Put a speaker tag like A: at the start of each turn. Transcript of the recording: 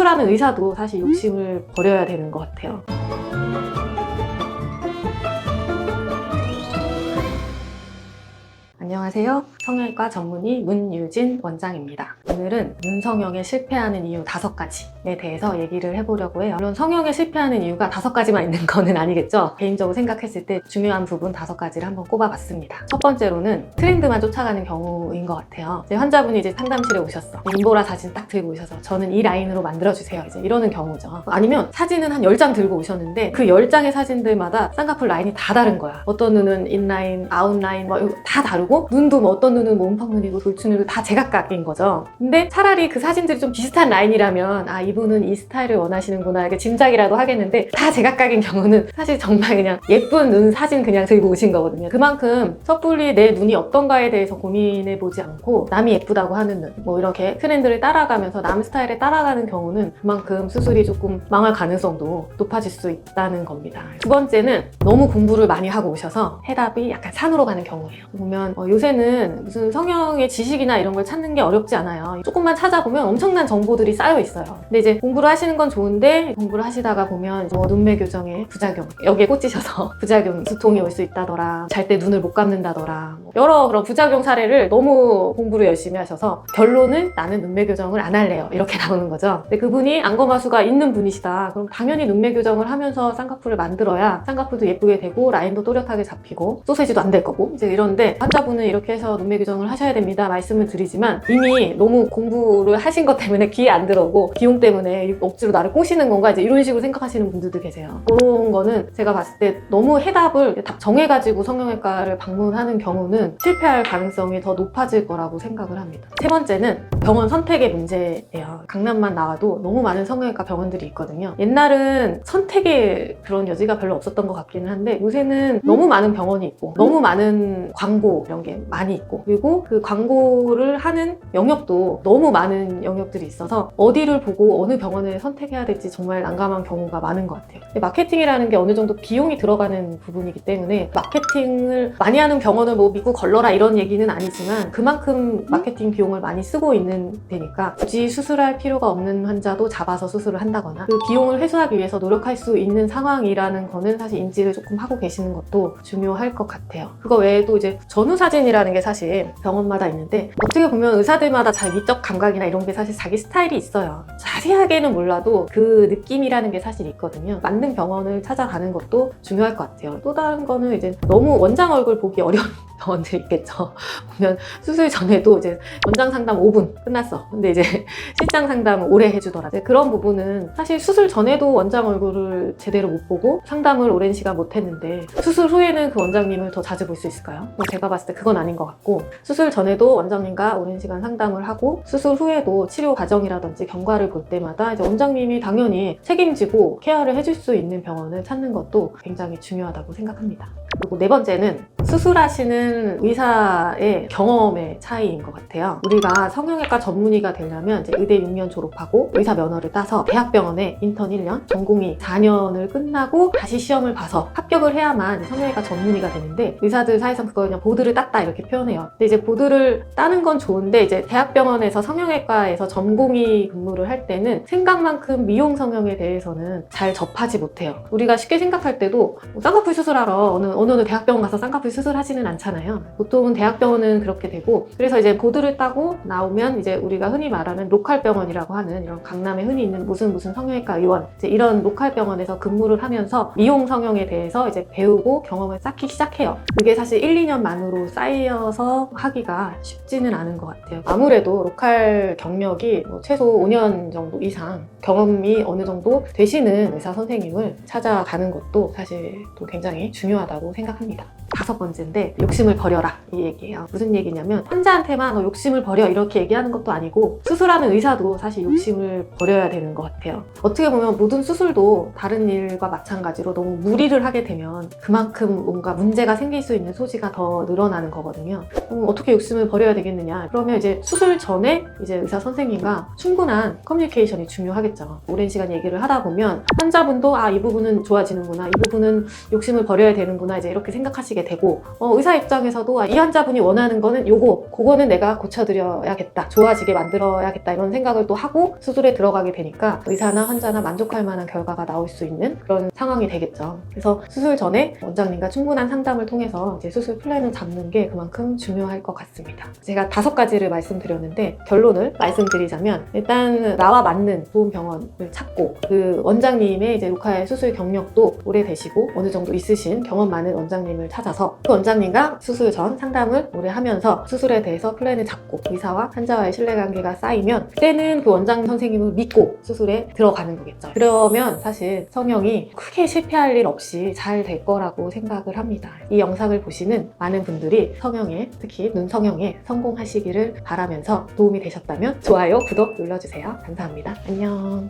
A: 수술하는 의사도 사실 욕심을 버려야 되는 것 같아요. 안녕하세요. 성형외과 전문의 문유진 원장입니다. 오늘은 눈성형에 실패하는 이유 5가지에 대해서 얘기를 해보려고 해요. 물론 성형에 실패하는 이유가 5가지만 있는 거는 아니겠죠. 개인적으로 생각했을 때 중요한 부분 5가지를 한번 꼽아봤습니다. 첫 번째로는 트렌드만 쫓아가는 경우인 것 같아요. 이제 환자분이 이제 상담실에 오셨어. 인보라 사진 딱 들고 오셔서 저는 이 라인으로 만들어주세요. 이제 이러는 경우죠. 아니면 사진은 한 10장 들고 오셨는데 그 10장의 사진들마다 쌍꺼풀 라인이 다 다른 거야. 어떤 눈은 인라인, 아웃라인 뭐 다 다르고 눈도 뭐 어떤 눈은 몬팡눈이고 돌출눈이고 다 제각각인 거죠. 근데 차라리 그 사진들이 좀 비슷한 라인이라면 아 이분은 이 스타일을 원하시는구나 이렇게 짐작이라도 하겠는데 다 제각각인 경우는 사실 정말 그냥 예쁜 눈 사진 그냥 들고 오신 거거든요. 그만큼 섣불리 내 눈이 어떤가에 대해서 고민해보지 않고 남이 예쁘다고 하는 눈 뭐 이렇게 트렌드를 따라가면서 남 스타일에 따라가는 경우는 그만큼 수술이 조금 망할 가능성도 높아질 수 있다는 겁니다. 두 번째는 너무 공부를 많이 하고 오셔서 해답이 약간 산으로 가는 경우예요. 보면 요새는 무슨 성형의 지식이나 이런 걸 찾는 게 어렵지 않아요. 조금만 찾아보면 엄청난 정보들이 쌓여 있어요. 근데 이제 공부를 하시는 건 좋은데 공부를 하시다가 보면 뭐 눈매 교정의 부작용 여기에 꽂히셔서 부작용 두통이 올 수 있다더라, 잘 때 눈을 못 감는다더라, 뭐 여러 그런 부작용 사례를 너무 공부를 열심히 하셔서 결론은 나는 눈매 교정을 안 할래요 이렇게 나오는 거죠. 근데 그분이 안검하수가 있는 분이시다. 그럼 당연히 눈매 교정을 하면서 쌍꺼풀을 만들어야 쌍꺼풀도 예쁘게 되고 라인도 또렷하게 잡히고 소세지도 안 될 거고 이제 이런데 환자분은 이렇게 해서 눈매 교정을 하셔야 됩니다 말씀을 드리지만 이미 너무 공부를 하신 것 때문에 귀에 안 들어오고 비용 때문에 억지로 나를 꼬시는 건가 이제 이런 식으로 생각하시는 분들도 계세요. 그런 거는 제가 봤을 때 너무 해답을 다 정해가지고 성형외과를 방문하는 경우는 실패할 가능성이 더 높아질 거라고 생각을 합니다. 세 번째는 병원 선택의 문제예요. 강남만 나와도 너무 많은 성형외과 병원들이 있거든요. 옛날은 선택의 그런 여지가 별로 없었던 것 같기는 한데 요새는 너무 많은 병원이 있고 너무 많은 광고 이런 게 많이 있고 그리고 그 광고를 하는 영역도 너무 많은 영역들이 있어서 어디를 보고 어느 병원을 선택해야 될지 정말 난감한 경우가 많은 것 같아요. 근데 마케팅이라는 게 어느 정도 비용이 들어가는 부분이기 때문에 마케팅을 많이 하는 병원을 뭐 믿고 걸러라 이런 얘기는 아니지만 그만큼 마케팅 비용을 많이 쓰고 있는 데니까 굳이 수술할 필요가 없는 환자도 잡아서 수술을 한다거나 그 비용을 회수하기 위해서 노력할 수 있는 상황이라는 거는 사실 인지를 조금 하고 계시는 것도 중요할 것 같아요. 그거 외에도 이제 전후사진이라는 게 사실 병원마다 있는데 어떻게 보면 의사들마다 잘 미적 감각이나 이런 게 사실 자기 스타일이 있어요. 자세하게는 몰라도 그 느낌이라는 게 사실 있거든요. 맞는 병원을 찾아가는 것도 중요할 것 같아요. 또 다른 거는 이제 너무 원장 얼굴 보기 어려운 병원들 있겠죠. 보면 수술 전에도 이제 원장 상담 5분 끝났어. 근데 이제 실장 상담 오래 해주더라. 그런 부분은 사실 수술 전에도 원장 얼굴을 제대로 못 보고 상담을 오랜 시간 못 했는데 수술 후에는 그 원장님을 더 자주 볼 수 있을까요? 제가 봤을 때 그건 아닌 것 같고 수술 전에도 원장님과 오랜 시간 상담을 하고 수술 후에도 치료 과정이라든지 경과를 볼 때마다 이제 원장님이 당연히 책임지고 케어를 해줄 수 있는 병원을 찾는 것도 굉장히 중요하다고 생각합니다. 그리고 네 번째는 수술하시는 의사의 경험의 차이인 것 같아요. 우리가 성형외과 전문의가 되려면 이제 의대 6년 졸업하고 의사 면허를 따서 대학병원에 인턴 1년, 전공의 4년을 끝나고 다시 시험을 봐서 합격을 해야만 성형외과 전문의가 되는데 의사들 사이에서 그걸 그냥 보드를 땄다 이렇게 표현해요. 근데 이제 보드를 따는 건 좋은데 이제 대학병원에서 성형외과에서 전공의 근무를 할 때는 생각만큼 미용 성형에 대해서는 잘 접하지 못해요. 우리가 쉽게 생각할 때도 쌍꺼풀 수술하러 어느 대학병원 가서 쌍꺼풀 수술하지는 않잖아요. 보통은 대학병원은 그렇게 되고 그래서 이제 보드를 따고 나오면 이제 우리가 흔히 말하는 로컬 병원이라고 하는 이런 강남에 흔히 있는 무슨 성형외과 의원 이제 이런 로컬 병원에서 근무를 하면서 미용 성형에 대해서 이제 배우고 경험을 쌓기 시작해요. 그게 사실 1, 2년 만으로 쌓여서 하기가 쉽지는 않은 것 같아요. 아무래도 로컬 경력이 최소 5년 정도 이상 경험이 어느 정도 되시는 의사 선생님을 찾아가는 것도 사실 또 굉장히 중요하다고 생각합니다. 5번째인데 욕심을 버려라 이 얘기예요. 무슨 얘기냐면 환자한테만 너 욕심을 버려 이렇게 얘기하는 것도 아니고 수술하는 의사도 사실 욕심을 버려야 되는 것 같아요. 어떻게 보면 모든 수술도 다른 일과 마찬가지로 너무 무리를 하게 되면 그만큼 뭔가 문제가 생길 수 있는 소지가 더 늘어나는 거거든요. 어떻게 욕심을 버려야 되겠느냐? 그러면 이제 수술 전에 이제 의사 선생님과 충분한 커뮤니케이션이 중요하겠죠. 오랜 시간 얘기를 하다 보면 환자분도 아, 이 부분은 좋아지는구나, 이 부분은 욕심을 버려야 되는구나, 이제 이렇게 생각하시게 되고 의사 입장에서도 이 환자분이 원하는 거는 그거는 내가 고쳐드려야겠다, 좋아지게 만들어야겠다 이런 생각을 또 하고 수술에 들어가게 되니까 의사나 환자나 만족할 만한 결과가 나올 수 있는 그런 상황이 되겠죠. 그래서 수술 전에 원장님과 충분한 상담을 통해서 이제 수술 플랜을 잡는 게 그만큼 중요할 것 같습니다. 제가 5가지를 말씀드렸는데 결론을 말씀드리자면 일단 나와 맞는 좋은 병원을 찾고 그 원장님의 이제 로카의 수술 경력도 오래되시고 어느 정도 있으신 경험 많은 원장님을 찾아서 그 원장님과 수술 전 상담을 오래 하면서 수술에 대해서 플랜을 잡고 의사와 환자와의 신뢰관계가 쌓이면 그때는 그 원장 선생님을 믿고 수술에 들어가는 거겠죠. 그러면 사실 성형이 크게 실패할 일 없이 잘 될 거라고 생각을 합니다. 이 영상을 보시는 많은 분들이 성형에, 특히 눈 성형에 성공하시기를 바라면서 도움이 되셨다면 좋아요, 구독 눌러주세요. 감사합니다. 안녕.